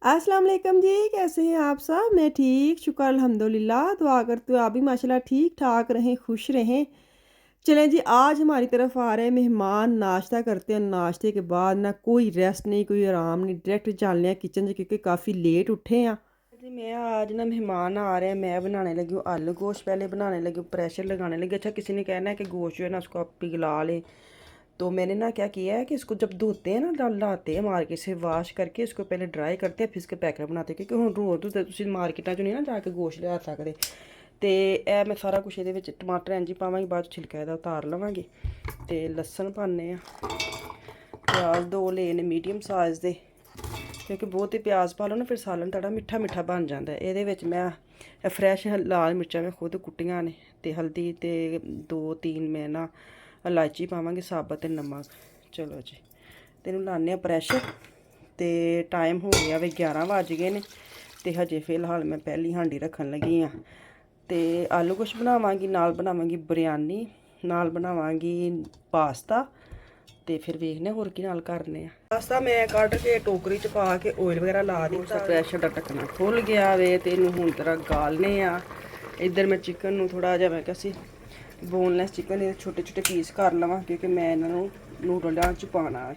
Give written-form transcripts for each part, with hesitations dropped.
अस्सलाम वालेकुम जी, कैसे हैं आप सब? मैं ठीक, शुक्र अल्हम्दुलिल्लाह। दुआ करती हूँ आप भी माशाल्लाह ठीक-ठाक रहें, खुश रहें। चलें जी, आज हमारी तरफ आ रहे हैं मेहमान, नाश्ता करते हैं। नाश्ते के बाद ना कोई रेस्ट नहीं, कोई आराम नहीं, डायरेक्ट चलने हैं किचन च क्योंकि काफ़ी लेट उठे हैं। जी मैं आज ना मेहमान आ रहे हैं, मैं बनाने लगी हूँ आलू गोश्त। पहले बनाने लगी हूँ, प्रेशर लगाने लगी। अच्छा, किसी ने कहना है कि गोश्त जो है ना उसको आप पिघला लें, तो मैंने ना क्या किया है कि इसको जब धोते हैं ना, लाते हैं मार्केट से वाश करके, इसको पहले ड्राई करते हैं, फिर इसके पैकेट बनाते हैं। क्योंकि ਹੁਣ ਰੋਜ਼ ਤੁਸੀਂ ਮਾਰਕੀਟਾਂ 'ਚੋਂ ਨਹੀਂ ਨਾ ਜਾ ਕੇ ਗੋਸ਼ਤ ਲਿਆ ਸਕਦੇ। ਤੇ ਇਹ ਮੈਂ ਸਾਰਾ ਕੁਝ ਇਹਦੇ ਵਿੱਚ ਟਮਾਟਰ ਇੰਜ ਹੀ ਪਾਵਾਂਗੀ, ਬਾਅਦ 'ਚ ਛਿਲਕਾ ਇਹਦਾ ਉਤਾਰ ਲਵਾਂਗੇ। ਤੇ ਲਸਣ ਪਾਉਂਦੇ ਆ, ਪਿਆਜ਼ 2 ਲਏ ਨੇ ਮੀਡੀਅਮ ਸਾਈਜ਼ ਦੇ, ਕਿਉਂਕਿ ਬਹੁਤ ਹੀ ਪਿਆਜ਼ ਪਾ ਲਓ ਨਾ ਫਿਰ ਸਾਲਨ ਤੁਹਾਡਾ ਮਿੱਠਾ ਮਿੱਠਾ ਬਣ ਜਾਂਦਾ। ਇਹਦੇ ਵਿੱਚ ਮੈਂ ਫਰੈਸ਼ ਲਾਲ ਮਿਰਚਾਂ ਮੈਂ ਖੁਦ ਕੁੱਟੀਆਂ ਨੇ, ਤੇ ਹਲਦੀ ਤੇ 2-3 ਮੈਂ ਨਾ ਇਲਾਇਚੀ ਪਾਵਾਂਗੇ ਸਾਬਤ ਤੇ ਨਮਕ। ਚਲੋ ਜੀ, ਤੈਨੂੰ ਲਾਉਂਦੇ ਆ ਪ੍ਰੈਸ਼ਰ। ਤੇ ਟਾਈਮ ਹੋ ਗਿਆ ਵੇ 11 ਵੱਜ ਗਏ ਨੇ, ਤੇ ਹਜੇ ਫਿਲਹਾਲ ਮੈਂ ਪਹਿਲੀ ਹਾਂਡੀ ਰੱਖਣ ਲੱਗੀ ਆ। ਤੇ ਆਲੂ ਕੁਛ ਬਣਾਵਾਂਗੀ, ਨਾਲ ਬਣਾਵਾਂਗੀ ਬਿਰਿਆਨੀ, ਨਾਲ ਬਣਾਵਾਂਗੀ ਪਾਸਤਾ, ਤੇ ਫਿਰ ਵੇਖਨੇ ਹੋਰ ਕੀ ਨਾਲ ਕਰਨੇ ਆ। ਪਾਸਤਾ ਮੈਂ ਕੱਢ ਕੇ ਟੋਕਰੀ 'ਚ ਪਾ ਕੇ ਆਇਲ ਵਗੈਰਾ ਲਾ ਦਿੱਤਾ। ਪ੍ਰੈਸ਼ਰ ਦਾ ਢੱਕਣਾ ਖੁੱਲ ਗਿਆ ਵੇ ਤੇ ਇਹਨੂੰ ਹੁਣ ਤਰ੍ਹਾਂ ਗਾਲਨੇ ਆ। ਇੱਧਰ ਮੈਂ ਚਿਕਨ ਨੂੰ ਥੋੜਾ ਜਿਹਾ, ਮੈਂ ਕਿਹਾ ਸੀ बोनलेस चिकन ये छोटे छोटे पीस कर लवा, क्योंकि मैं इन्हों नूडलों च पाना है।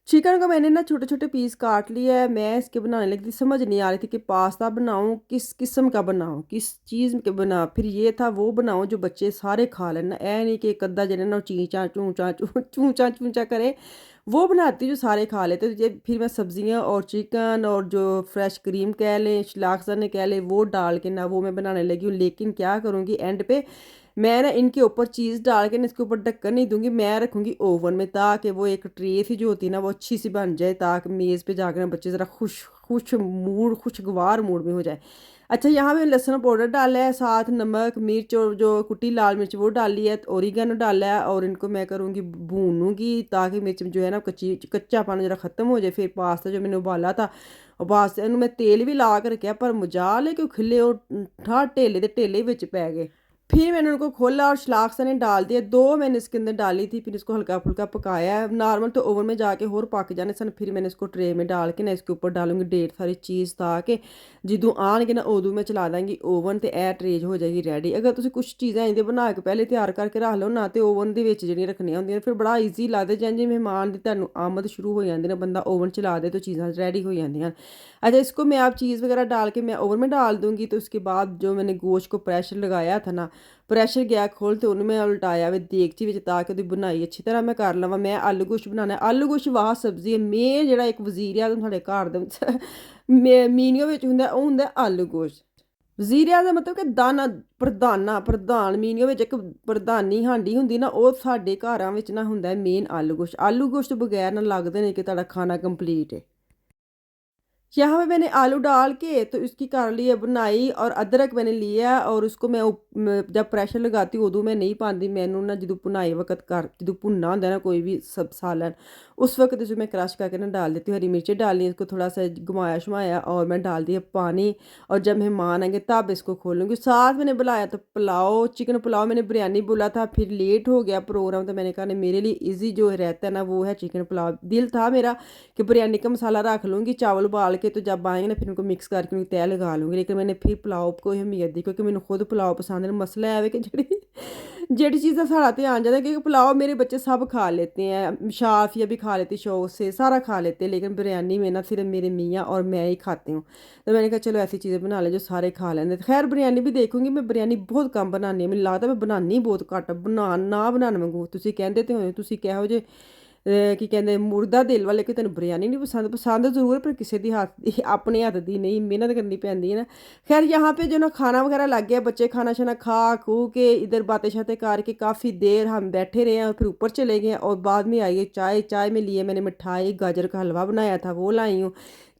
चिकन को मैंने ना छोटे छोटे पीस काट लिया है। मैं इसके बनाने लगी थी, समझ नहीं आ रही थी कि पास्ता बनाऊं, किस किस्म का बनाऊं, किस चीज़ के बना। फिर ये था वो बनाऊं जो बच्चे सारे खा लेना, ऐ नहीं कि एक अद्धा जने ना चींचा चूचा चूचा चूचा करे। वो बनाती जो सारे खा लेते। तो ये फिर मैं सब्जियां और चिकन और जो फ्रेश क्रीम कह लें, शलाक्सा ने कह लें, वो डाल के ना वो मैं बनाने लगी हूँ। लेकिन क्या करूँगी, एंड पे मैं ना इनके ऊपर चीज़ डाल के ना इसके ऊपर ढक्कन नहीं दूंगी, मैं रखूँगी ओवन में, ताकि वो एक ट्रे सी जो होती है ना वो अच्छी सी बन जाए, ताकि मेज़ पे जाकर ना बच्चे ज़रा खुशगवार मूड में हो जाए। अच्छा, यहाँ पे लहसुन पाउडर डाला है, साथ नमक मिर्च और जो कुटी लाल मिर्च वो डाली है, ओरिगेनो डाला है, और इनको मैं करूँगी भूनूंगी ताकि मिर्च जो है ना कच्चापन जरा ख़त्म हो जाए। फिर पास्ता जो मैंने उबाला था, और पास्ते मैं तेल भी ला के रखा, पर मजाल है कि खिले और ठा ढेले के ढेले विच पै गए। फिर मैंने उनको खोला और शलाक्सा ने डाल दिया। 2 मैंने इसके अंदर डाली थी, फिर इसको हल्का फुल्का पकाया है। नॉर्मल तो ओवन में जाके और पक जाने सन। फिर मैंने इसको ट्रे में डाल के ना इसके ऊपर डालूंगी ढेर सारी चीज़, ताकि ਜਦੋਂ ਆਣਗੇ ਨਾ ਉਦੋਂ ਮੈਂ ਚਲਾ ਦਾਂਗੀ ਓਵਨ, ਤੇ ਇਹ ਟਰੇਜ ਹੋ ਜਾਏਗੀ ਰੈਡੀ। ਅਗਰ ਤੁਸੀਂ ਕੁਝ ਚੀਜ਼ਾਂ ਇਹਦੇ ਬਣਾ ਕੇ ਪਹਿਲੇ ਤਿਆਰ ਕਰਕੇ ਰੱਖ ਲਓ ਨਾ, ਤੇ ਓਵਨ ਦੇ ਵਿੱਚ ਜਿਹੜੀਆਂ ਰੱਖਣੀਆਂ ਹੁੰਦੀਆਂ ਫਿਰ ਬੜਾ ਈਜ਼ੀ ਲੱਗਦਾ। ਜਿਵੇਂ ਮਹਿਮਾਨ ਦੀ ਤੁਹਾਨੂੰ ਆਮਦ ਸ਼ੁਰੂ ਹੋ ਜਾਂਦੀ ਨਾ, ਬੰਦਾ ओवन चला दे तो चीज़ें रेडी हो जाती हैं। अच्छा, इसको मैं आप चीज़ वगैरह डाल के मैं ओवन में डाल दूँगी। तो उसके बाद जो मैंने गोश्त को प्रेशर लगाया था ना, प्रेशर गया खोल, तो उन्हें मैं उल्टाया वे देगची विच, ताकि ਉਹਦੀ बुनाई अच्छी तरह मैं कर लवां। मैं आलू गोश्त बनाना है। आलू गोश्त वाह सब्जी है। मेन ਜਿਹੜਾ ਇੱਕ ਵਜ਼ੀਰ ਆਜ਼ਮ ਸਾਡੇ ਘਰ ਦੇ ਵਿੱਚ ਮੀਨੂ ਵਿੱਚ ਹੁੰਦਾ, ਉਹ ਹੁੰਦਾ ਆਲੂ ਗੋਸ਼ਤ। ਵਜ਼ੀਰ ਦਾ ਮਤਲਬ ਕਿ ਦਾਨਾ ਪ੍ਰਧਾਨ ਮੀਨੂ ਵਿੱਚ ਇੱਕ ਪ੍ਰਧਾਨੀ ਹਾਂਡੀ ਹੁੰਦੀ ਨਾ, ਉਹ ਸਾਡੇ ਘਰਾਂ ਵਿੱਚ ਨਾ ਹੁੰਦਾ ਮੇਨ ਆਲੂ ਗੋਸ਼ਤ। ਆਲੂ ਗੋਸ਼ਤ ਬਗੈਰ ਨਾ ਲੱਗਦੇ ਨੇ ਕਿ ਤੁਹਾਡਾ ਖਾਣਾ ਕੰਪਲੀਟ ਹੈ। यहाँ पे मैंने आलू डाल के तो इसकी कर ली है बुनाई, और अदरक मैंने लिया और उसको मैं जब प्रेशर लगाती हूँ उदू मैं नहीं पाती। मैनू ना जो भुनाई वक्त कर जो भुनना होंगे ना कोई भी सब सालन, उस वक्त इसे मैं क्रश करके ना डाल देती हूँ। हरी मिर्चें डाली, इसको थोड़ा सा घुमाया शुमाया, और मैं डाल दिया पानी। और जब मेहमान आएंगे तब इसको खोलूँगी। साथ मैंने बुलाया तो पुलाव, चिकन पुलाव मैंने बिरयानी बोला था, फिर लेट हो गया प्रोग्राम, तो मैंने कहा नहीं, मेरे लिए ईजी जो रहता है ना वो है चिकन पुलाव। दिल था मेरा कि बिरयानी का मसाला रख लूँगी, चावल उबाल के, तो जब आएंगे ना फिर उनको मिक्स करके उनकी तय लगा लूँगी। लेकिन मैंने फिर पुलाव को अहमियत दी, क्योंकि मैंने खुद पुलाव पसंद है। मसला है कि जेड़ी चीज़ साढ़ा ध्यान जाता है, क्योंकि पुलाव मेरे बच्चे सब खा लेते हैं, शाफिया भी खा लेती शौक से, सारा खा लेते हैं, लेकिन बिरयानी में ना सिर्फ मेरे मियाँ और मैं ही खाती हूँ। तो मैंने कहा चलो ऐसी चीज़ें बना लें जो सारे खा लेंगे। खैर बिरयानी भी देखूँगी, मैं बिरयानी बहुत कम बनानी है, मैंने लगता मैं बनानी बहुत घट, ना बनाने वांगू। तुसीं कहंदे ते हो, तुसीं किहो जे ਕੀ ਕਹਿੰਦੇ ਮੁਰਦਾ ਦਿਲ ਵਾਲੇ, ਕਿ ਤੈਨੂੰ ਬਿਰयानी नहीं पसंद। पसंद ज़रूर, पर किसी दी हथ दी अपने हथ दी नहीं, मेहनत करनी पैंदी है ना। खैर यहाँ पे जो ना खाना वगैरह लग गया, बच्चे खाना शाना खा खू के इधर बातें शातें करके काफ़ी देर हम बैठे रहे हैं, और फिर ऊपर चले गए। और बाद में आई है चाय में लिए मैंने मिठाई, गाजर का हलवा बनाया था वो लाई हूँ,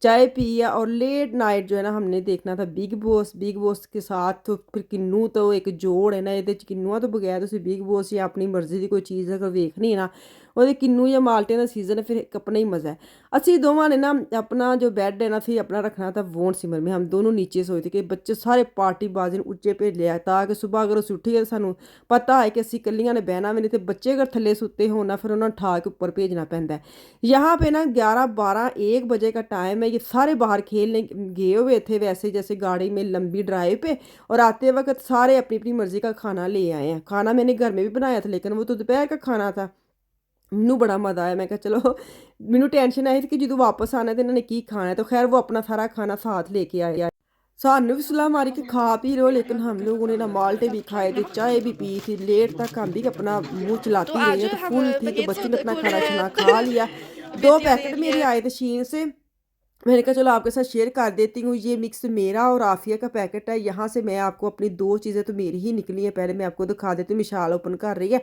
चाय पी है। और लेट नाइट जो है ना हमने देखना था बिग बॉस के साथ। तो फिर किन्नू तो एक जोड़ है ना, ये किन्नुआ तो बगैर तुम बिग बॉस या अपनी मर्जी की कोई चीज़ अगर देखनी है ना, ਉਹਦੇ ਕਿੰਨੂ ਜਾਂ ਮਾਲਟਿਆਂ ਦਾ ਸੀਜ਼ਨ है, फिर एक अपना ही मज़ा है। ਅਸੀਂ ਦੋਵਾਂ ਨੇ ਨਾ अपना जो बेड है ना ਅਸੀਂ अपना रखना था वोन सिमर में, हम दोनों नीचे सोए थे कि बच्चे सारे पार्टीबाज़ ने ਉੱਚੇ ਭੇਜਿਆ ਤਾਂ कि सुबह अगर ਅਸੀਂ ਉੱਠੀਏ ਸਾਨੂੰ ਪਤਾ ਹੈ ਕਿ ਅਸੀਂ ਇਕੱਲੀਆਂ ਨੇ ਬਹਿਣਾ ਵੀ ਨਹੀਂ, ਤੇ ਬੱਚੇ अगर थल्ले सुते हो ना फिर उन्हें उठा के ऊपर भेजना पैंदा है। यहाँ पे ना 11-12-1 बजे का टाइम है, ये सारे बाहर खेलने गए हुए थे वैसे जैसे गाड़ी में लंबी ड्राइव पे, और आते वक्त सारे अपनी अपनी मर्ज़ी का खाना ले आए हैं। खाना मैंने घर में भी बनाया था लेकिन वो तो दोपहर का खाना था। ਮੈਨੂੰ ਬੜਾ ਮਜ਼ਾ ਆਇਆ, ਮੈਂ ਕਿਹਾ ਚਲੋ ਮੈਨੂੰ ਟੈਨਸ਼ਨ ਆਈ ਸੀ ਕਿ ਜਦੋਂ ਵਾਪਸ ਆਣਾ ਤੇ ਇਹਨਾਂ ਨੇ ਕੀ ਖਾਣਾ है, तो खैर वो अपना सारा खाना साथ लेके आए। सानू भी सलाह मारी कि खा पी लो, लेकिन हम लोगों ने ना माल्टे भी खाए थे, चाय भी पी थी, लेट तक हम भी अपना मुंह तो चलाती रही आज है, तो हम फुल थी, तो बगीचे बच्ची ने अपना उदयपुर खाना छना खा लिया। 2 विद्यालय पैकेट लिए मेरे आए थे शीन से, मैंने कहा चलो आपके साथ शेयर कर देती हूँ। ये मिक्स मेरा और आफिया का पैकेट है। यहाँ से मैं आपको अपनी 2 चीज़ें तो मेरी ही निकली हैं, पहले मैं आपको दिखा देती हूँ। मिशाल ओपन कर रही है,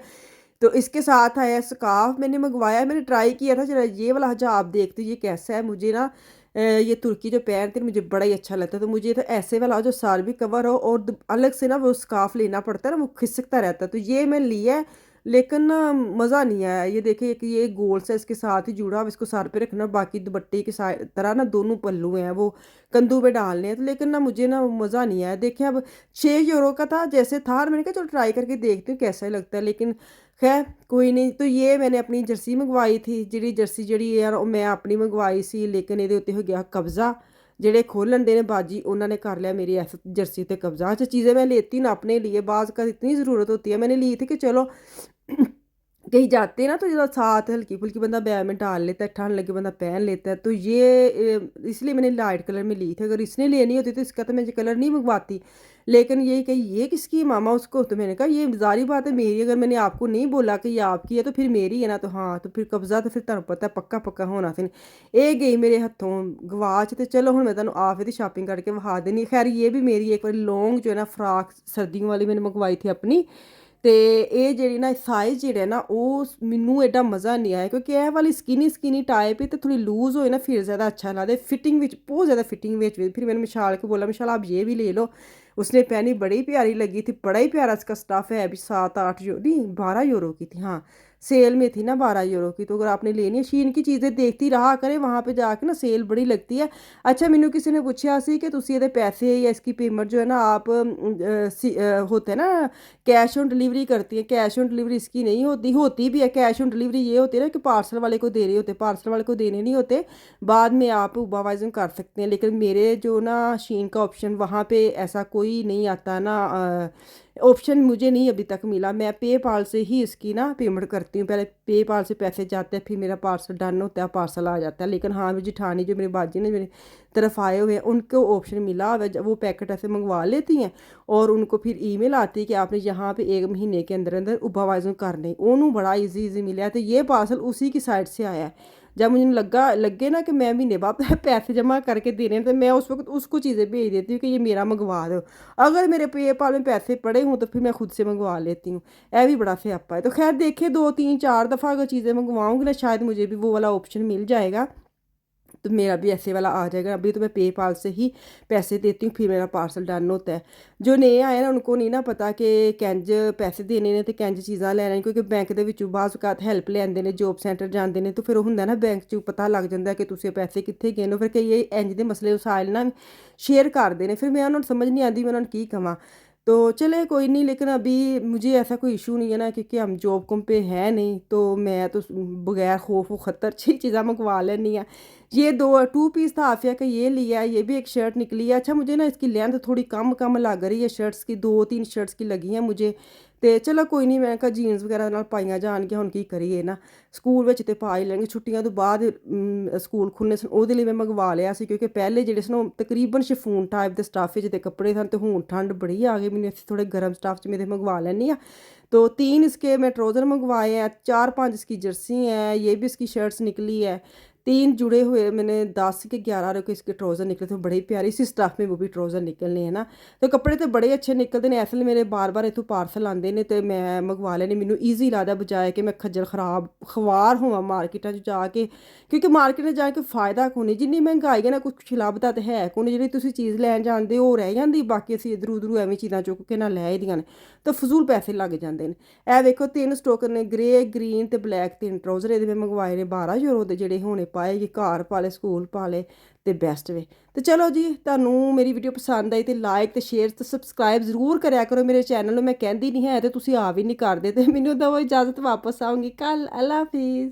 तो इसके साथ आया स्कार्फ मैंने मंगवाया। मैंने ट्राई किया था, जरा ये वाला हिजाब देखते ये कैसा है। मुझे ना ये तुर्की जो पहनते हैं मुझे बड़ा ही अच्छा लगता है, तो मुझे तो ऐसे वाला जो साल भी कवर हो और अलग से ना वो स्कार्फ लेना पड़ता है ना, वो खिसकता रहता है। तो ये मैं लिया है, लेकिन ना मज़ा नहीं आया। ये देखिए कि ये गोल से इसके साथ ही जुड़ा, अब इसको सर पे रखना, बाकी दुपट्टे की तरह ना दोनों पल्लू हैं वो कंधों पे डालने हैं, तो लेकिन ना मुझे ना मज़ा नहीं आया। देखिए अब 6 यूरो का था जैसे था, और मैंने कहा चलो ट्राई करके देखती हूँ कैसा लगता है, लेकिन खैर कोई नहीं। तो ये मैंने अपनी जर्सी मंगवाई थी, ਜਿਹੜੀ ਜਰਸੀ ਜਿਹੜੀ ਯਾਰ ਉਹ मैं अपनी मंगवाई सी, लेकिन ਇਹਦੇ ਉੱਤੇ ਹੋ ਗਿਆ कब्ज़ा। ਜਿਹੜੇ ਖੋਲਣ ਦੇ ਨੇ बाजी उन्होंने कर लिया मेरी ऐसे जर्सी पे कब्ज़ा। अच्छा चीज़ें मैं लेती हूँ ना अपने लिए, बाज़ का इतनी ज़रूरत होती है, मैंने ली थी कि चलो कहीं जाते हैं ना तो जरा साथ हल्की फुल्की बंदा बैग में डाल लेता है, ठंड लगे बंदा पहन लेता है। तो ये इसलिए मैंने लाइट कलर में ली थी। अगर इसने लेनी होती तो इसका तो मैं ये कलर नहीं मंगवाती, लेकिन ये कि ये किसकी है मामा उसको, तो मैंने कहा ये ज़ाहिर बात है मेरी, अगर मैंने आपको नहीं बोला कि ये आपकी है तो फिर मेरी है ना। तो हाँ, तो फिर कब्ज़ा तो फिर तुहानू पता है पक्का पक्का होना सी। ये गई मेरे हत्थों गवाच, तो चलो हूँ मैं तुहानू आप दी शॉपिंग करके विखा देनी। खैर ये भी मेरी एक बार लॉन्ग जो है ना फ्राक सर्दियों वाली मैंने मंगवाई थी अपनी, ਤੇ ਇਹ ਜਿਹੜੀ ਨਾ ਸਾਈਜ਼ ਜਿਹੜਾ ਨਾ ਉਹ ਮੈਨੂੰ ਐਡਾ ਮਜ਼ਾ ਨਹੀਂ ਆਇਆ, ਕਿਉਂਕਿ ਇਹ ਵਾਲੀ ਸਕਿਨੀ टाइप है तो थोड़ी लूज़ हो ना फिर ज़्यादा अच्छा लगता है। फिटिंग विच बहुत ज़्यादा फिटिंग विच फिर मैंने मिशाल को बोला मिशाल आप ये भी ले लो, उसने पहनी बड़ी प्यारी लगी थी, बड़ा ही प्यारा इसका स्टफ़ है। अभी 7-8 यूरो नहीं 12 यूरो की थी, हाँ सेल में थी ना 12 यूरो की। तो अगर आपने लेनी है शीन की चीज़ें देखती रहा करें, वहाँ पे जाके ना सेल बड़ी लगती है। अच्छा मैनू किसी ने पूछा सी कि तुसी ये पैसे या इसकी पेमेंट जो है ना आप होते हैं ना कैश ऑन डिलीवरी करती है, कैश ऑन डिलीवरी इसकी नहीं होती, होती भी है कैश ऑन डिलीवरी। ये होती है ना कि पार्सल वाले को दे रहे होते, पार्सल वाले को देने नहीं होते, बाद में आप उबावाइजन कर सकते हैं। लेकिन मेरे जो ना शीन का ऑप्शन वहाँ पे ऐसा कोई नहीं आता ना, ऑप्शन मुझे नहीं अभी तक मिला। मैं पेपाल से ही इसकी ना पेमेंट करती हूँ, पहले पेपाल से पैसे जाते हैं फिर मेरा पार्सल डन होता है, पार्सल आ जाता है। लेकिन हाँ मेरी जिठानी जो मेरी बाजी ने मेरी तरफ आए हुए हैं उनको ऑप्शन मिला हुआ है, वो पैकेट ऐसे मंगवा लेती हैं और उनको फिर ईमेल आती है कि आपने यहाँ पे 1 महीने के अंदर अंदर उबावाइजन करने, उन्होंने बड़ा ईजी मिला है। तो ये पार्सल उसी की साइड से आया है। जब मुझे लगे ना कि मैं महीने बाद पैसे जमा करके देने हैं, तो मैं उस वक्त उसको चीज़ें भेज देती हूँ कि ये मेरा मंगवा दो। अगर मेरे पेपाल में पैसे पड़े हों तो फिर मैं खुद से मंगवा लेती हूँ। यह भी बड़ा स्यापा है। तो खैर देखिए 2-3-4 दफ़ा अगर चीज़ें मंगवाऊँगी ना शायद मुझे भी वो वाला ऑप्शन मिल जाएगा, तो मेरा भी ऐसे वाला आ जाएगा। अभी तो मैं पेपाल से ही पैसे देती हूँ फिर मेरा पार्सल डन होता है। जो नए आए ना उनको नहीं ना पता कि कैंज पैसे देने ने तो कैंज चीज़ां लैनियां, क्योंकि बैंक ਦੇ ਵਿੱਚੋਂ ਬਾਅਦ ਔਕਾਤ ਹੈਲਪ ਲੈਂਦੇ ਨੇ, ਜੋਬ ਸੈਂਟਰ ਜਾਂਦੇ ਨੇ, तो फिर ਹੁੰਦਾ ना बैंक 'ਚ ਪਤਾ ਲੱਗ ਜਾਂਦਾ ਕਿ ਤੁਸੀਂ ਪੈਸੇ ਕਿੱਥੇ ਗਏ ਨੇ। ਫਿਰ ਕਈ ਇੰਜ ਦੇ ਮਸਲੇ ਵਸਾਇਲ ਨਾ शेयर करते हैं, फिर मैं उन्होंने समझ नहीं आती मैं उन्होंने की कहा। तो चले कोई नहीं, लेकिन अभी मुझे ऐसा कोई इशू नहीं है ना, क्योंकि हम जॉब कम पे है नहीं, तो मैं तो बगैर खौफ व ख़तर चीज़ें मंगवा लेनी है। ये 2 पीस था आफिया का, ये लिया है। ये भी एक शर्ट निकली है। अच्छा मुझे ना इसकी लेंथ थोड़ी कम लग रही है शर्ट्स की, 2-3 शर्ट्स की लगी हैं मुझे। तो चलो कोई नहीं, मैं कहा जीन्स वगैरह नाल पाइयां जाणगियां, हुण की करिए ना, स्कूल विच ते पा ही लैणगे। छुट्टियां तो बाद स्कूल खुलने सन ਉਹਦੇ ਲਈ मैं मंगवा लिया सी, क्योंकि पहले ਜਿਹੜੇ ਸਨ ਉਹ तकरीबन शिफॉन टाइप ਦੇ स्टफ ਵਿੱਚ ਦੇ ਕੱਪੜੇ ਸਨ, ਤੇ ਹੁਣ ठंड बड़ी आ गई, मैंने थोड़े गर्म स्टफ च मैं मंगवा लैनी आ। तो 3 इसके मैं ट्राउज़र मंगवाए हैं, 4-5 इसकी जर्सी हैं, ये भी इसकी शर्ट्स निकली है। 3 जुड़े हुए मैंने 10 के 11 रखे इसके ट्राउज़र निकले थे, बड़ी प्यारी सी स्टफ में वो भी ट्राउज़र निकलने है ना। तो कपड़े तो बड़े अच्छे निकलते हैं, इसलिए मेरे बार-बार इत्थों पार्सल आंदे ने ते मैं मंगवा लेनी, मैनू ईज़ी लगदा बजाए कि मैं खज्जल खराब खवार होवां मार्केटां 'ਚ ਜਾ ਕੇ, ਕਿਉਂਕਿ ਮਾਰਕੀਟ 'ਚ ਜਾ ਕੇ ਫਾਇਦਾ ਕੋਈ ਨਹੀਂ, ਜਿੰਨੀ ਮਹਿੰਗਾਈ ਹੈ ਨਾ ਕੁਛ ਲੱਭਦਾ ਤਾਂ ਹੈ ਕੋਈ ਨਹੀਂ, ਜਿਹੜੀ ਤੁਸੀਂ ਚੀਜ਼ ਲੈਣ ਜਾਂਦੇ ਹੋ ਉਹ ਰਹਿ ਜਾਂਦੀ, ਬਾਕੀ ਅਸੀਂ ਇੱਧਰੋਂ ਉੱਧਰੋਂ ਐਵੇਂ ਚੀਜ਼ਾਂ ਚੁੱਕ ਕੇ ਨਾ ਲੈ ਆਈਦੀਆਂ ਨੇ, ਤਾਂ ਫਜ਼ੂਲ ਪੈਸੇ ਲੱਗ ਜਾਂਦੇ ਨੇ। ਇਹ ਵੇਖੋ 3 ਸਟੋਕਰ ਨੇ, ਗ੍ਰੇ, ਗ੍ਰੀਨ ਤੇ ਬਲੈਕ 3 ਟਰਾਊਜ਼ਰ ਇਹਦੇ ਮੈਂ ਮੰਗਵਾਏ ਨੇ 12 ਯੂਰੋ ਦੇ, ਜਿਹੜੇ ਹੁਣੇ ਪਾਏਗੀ ਘਰ ਪਾ ਲਏ, ਸਕੂਲ ਪਾ ਲਏ ਤੇ ਬੈਸਟ ਵੇ। ਤੇ ਚਲੋ ਜੀ, ਤੁਹਾਨੂੰ ਮੇਰੀ ਵੀਡੀਓ ਪਸੰਦ ਆਈ ਤੇ ਲਾਈਕ ਤੇ ਸ਼ੇਅਰ ਤੇ ਸਬਸਕ੍ਰਾਈਬ ਜ਼ਰੂਰ ਕਰਿਆ ਕਰੋ ਮੇਰੇ ਚੈਨਲ ਨੂੰ। ਮੈਂ ਕਹਿੰਦੀ ਨਹੀਂ ਹੈ ਤੇ ਤੁਸੀਂ ਆ ਵੀ ਨਹੀਂ ਕਰਦੇ, ਤੇ ਮੈਨੂੰ ਦਵੋ ਇਜਾਜ਼ਤ, ਵਾਪਸ ਆਉਂਗੀ ਕੱਲ। ਅੱਲਾ ਹਾਫਿਜ਼।